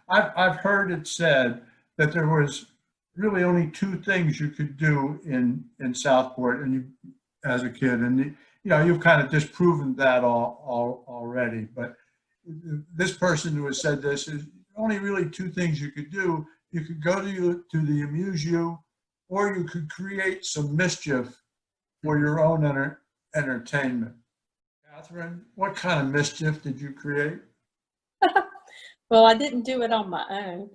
I've heard it said that there was really only two things you could do in Southport and you as a kid, and you've kind of disproven that all already. But this person who has said this is only really two things you could do. You could go to the amuse you, or you could create some mischief for your own entertainment. Catherine, what kind of mischief did you create? Well, I didn't do it on my own.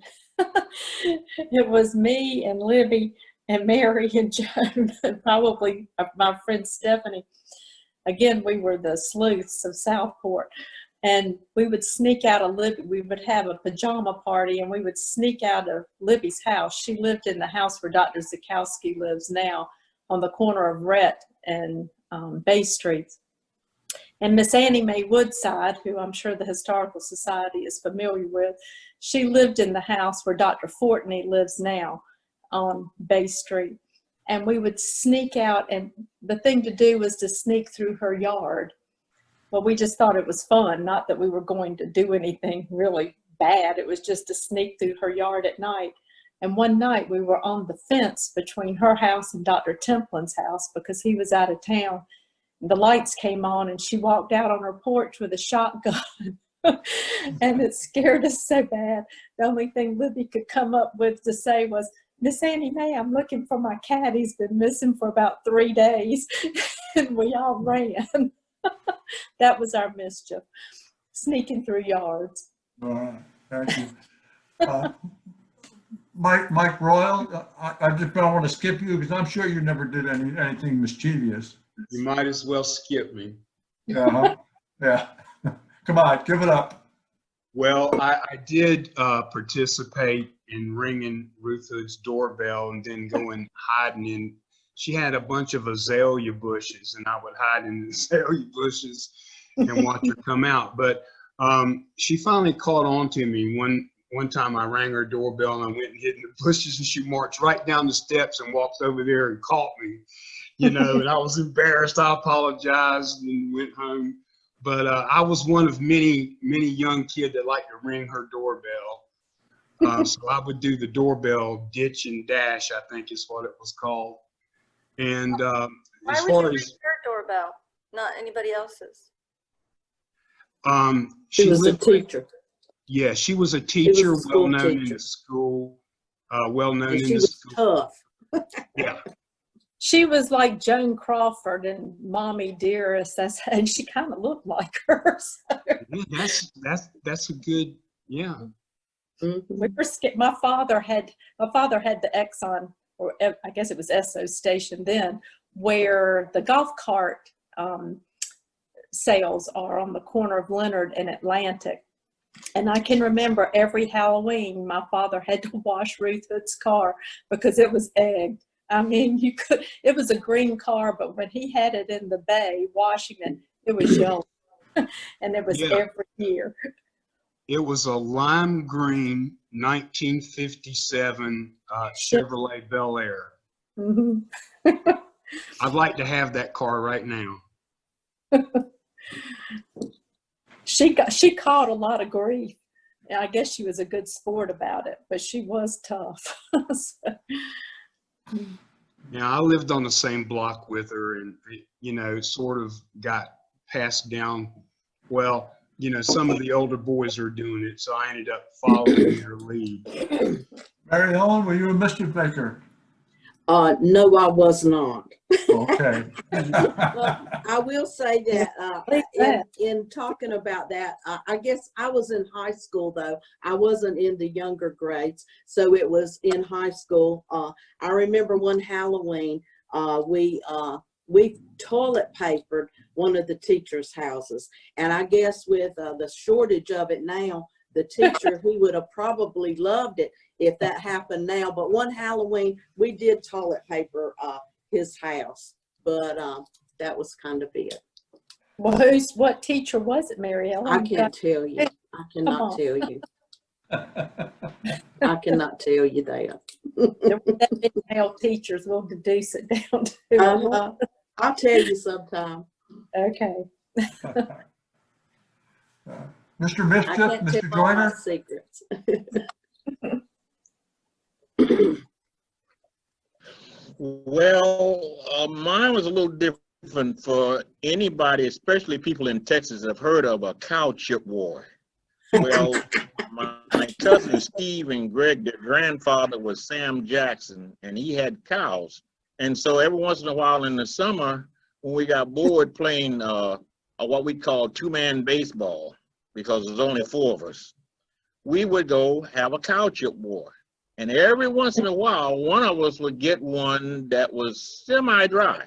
It was me and Libby and Mary and Joan, and probably my friend Stephanie. Again, we were the sleuths of Southport. And we would sneak out of Libby. We would have a pajama party, and we would sneak out of Libby's house. She lived in the house where Dr. Zukowski lives now, on the corner of Rhett and Bay Streets. And Miss Annie Mae Woodside, who I'm sure the Historical Society is familiar with, she lived in the house where Dr. Fortney lives now on Bay Street. And we would sneak out, and the thing to do was to sneak through her yard. Well, we just thought it was fun, not that we were going to do anything really bad. It was just to sneak through her yard at night. And one night we were on the fence between her house and Dr. Templin's house because he was out of town. The lights came on and she walked out on her porch with a shotgun. And it scared us so bad. The only thing Libby could come up with to say was, "Miss Annie Mae, I'm looking for my cat. He's been missing for about 3 days." And we all ran. That was our mischief, sneaking through yards. All right, thank you. Mike Royal, I just don't want to skip you because I'm sure you never did anything mischievous. You might as well skip me. Yeah, yeah. Come on, give it up. Well, I did participate in ringing Ruth Hood's doorbell and then going hiding in. She had a bunch of azalea bushes, and I would hide in the azalea bushes and watch her come out. But she finally caught on to me. One time I rang her doorbell and I went and hid in the bushes, and she marched right down the steps and walked over there and caught me, and I was embarrassed. I apologized and went home. But I was one of many young kids that liked to ring her doorbell. So I would do the doorbell ditch and dash, I think is what it was called. And why as would far you ring as her doorbell, not anybody else's? She was a teacher. Yeah, she was a teacher, well known in the school, well known in the school. She was tough. Yeah. She was like Joan Crawford and Mommy Dearest, and she kind of looked like her. So. Yeah, that's a good, yeah. We were scared. My father had the Exxon, or I guess it was Esso station then, where the golf cart sales are on the corner of Leonard and Atlantic. And I can remember every Halloween, my father had to wash Ruth Hood's car because it was egged. I mean, it was a green car, but when he had it in the bay washing it, it was yellow. And it was every year. It was a lime green 1957 Chevrolet Bel Air. Mm-hmm. I'd like to have that car right now. She caught a lot of grief. I guess she was a good sport about it, but she was tough. So. Yeah, I lived on the same block with her, and it sort of got passed down. Well, some of the older boys were doing it, so I ended up following their lead. Mary Ellen, were you a mischief maker? No, I was not. Okay. Well, I will say that in talking about that, I guess I was in high school, though. I wasn't in the younger grades, so it was in high school. I remember one Halloween, we toilet papered one of the teachers' houses, and I guess with the shortage of it now, the teacher, he would have probably loved it if that happened now. But one Halloween, we did toilet paper his house, but that was kind of it. Well, what teacher was it, Mary Ellen? I can't tell you. I cannot tell you. I cannot tell you that. There were that many male teachers we'll deduce it down to. I'll tell you sometime. Okay. Mr. I Mischief, can't tell Mr. all my Joyner? secrets. Well, mine was a little different for anybody, especially people in Texas, have heard of a cow chip war. Well, my cousin Steve and Greg, their grandfather was Sam Jackson, and he had cows. And so every once in a while in the summer, when we got bored playing what we call two-man baseball, because there's only four of us, we would go have a cow chip war. And every once in a while, one of us would get one that was semi-dry.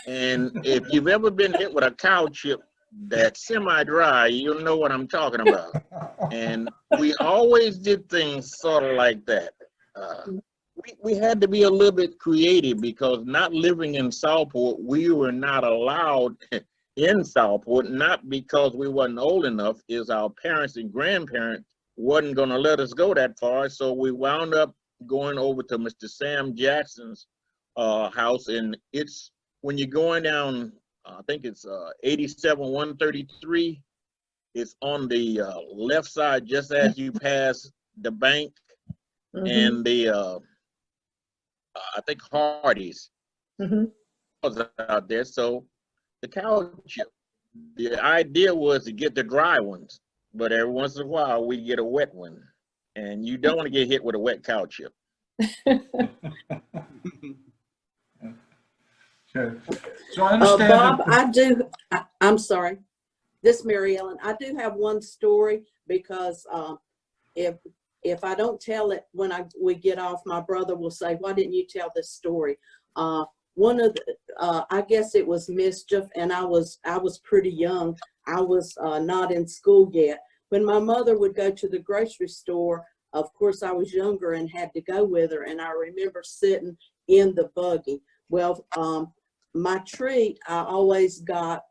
And if you've ever been hit with a cow chip that's semi-dry, you'll know what I'm talking about. And we always did things sort of like that. We had to be a little bit creative because not living in Southport, we were not allowed in Southport, not because we wasn't old enough, is our parents and grandparents wasn't going to let us go that far. So we wound up going over to Mr. Sam Jackson's house. And it's when you're going down, I think it's 87 133. It's on the left side, just as you pass the bank and the, I think Hardee's was out there. So the cow chip, the idea was to get the dry ones. But every once in a while, we get a wet one. And you don't want to get hit with a wet cow chip. Okay. So I understand Bob, that I'm sorry. This Mary Ellen, I do have one story because if I don't tell it when we get off, my brother will say, "Why didn't you tell this story?" One of the, I guess it was Mischief, and I was pretty young. I was not in school yet. When my mother would go to the grocery store, of course I was younger and had to go with her, and I remember sitting in the buggy. Well, my treat, I always got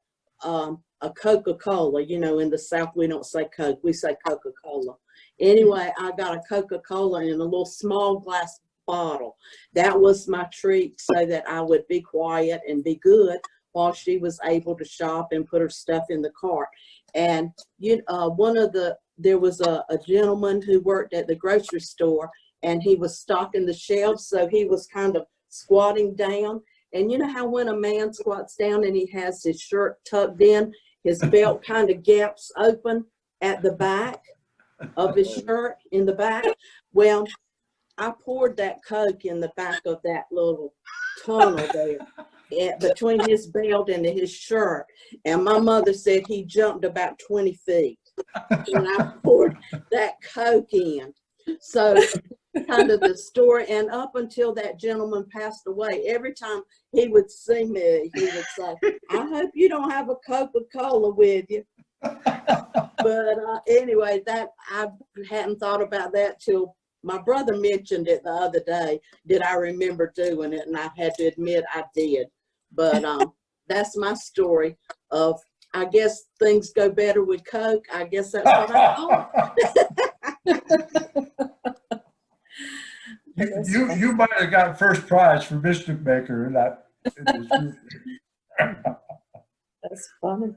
a Coca-Cola. You know, in the South we don't say Coke, we say Coca-Cola. Anyway, I got a Coca-Cola in a little small glass bottle. That was my treat so that I would be quiet and be good while she was able to shop and put her stuff in the cart. And there was a gentleman who worked at the grocery store, and he was stocking the shelves, so he was kind of squatting down. And you know how when a man squats down and he has his shirt tucked in, his belt kind of gaps open at the back of his shirt in the back? Well, I poured that Coke in the back of that little tunnel there between his belt and his shirt. And my mother said he jumped about 20 feet when I poured that Coke in. So kind of the story. And up until that gentleman passed away, every time he would see me, he would say, "I hope you don't have a Coca-Cola with you." But anyway, that I hadn't thought about that till my brother mentioned it the other day. Did I remember doing it? And I had to admit I did. But that's my story of, I guess things go better with Coke. I guess that's what I thought. you might have got first prize for Mischief Maker in that. That's funny.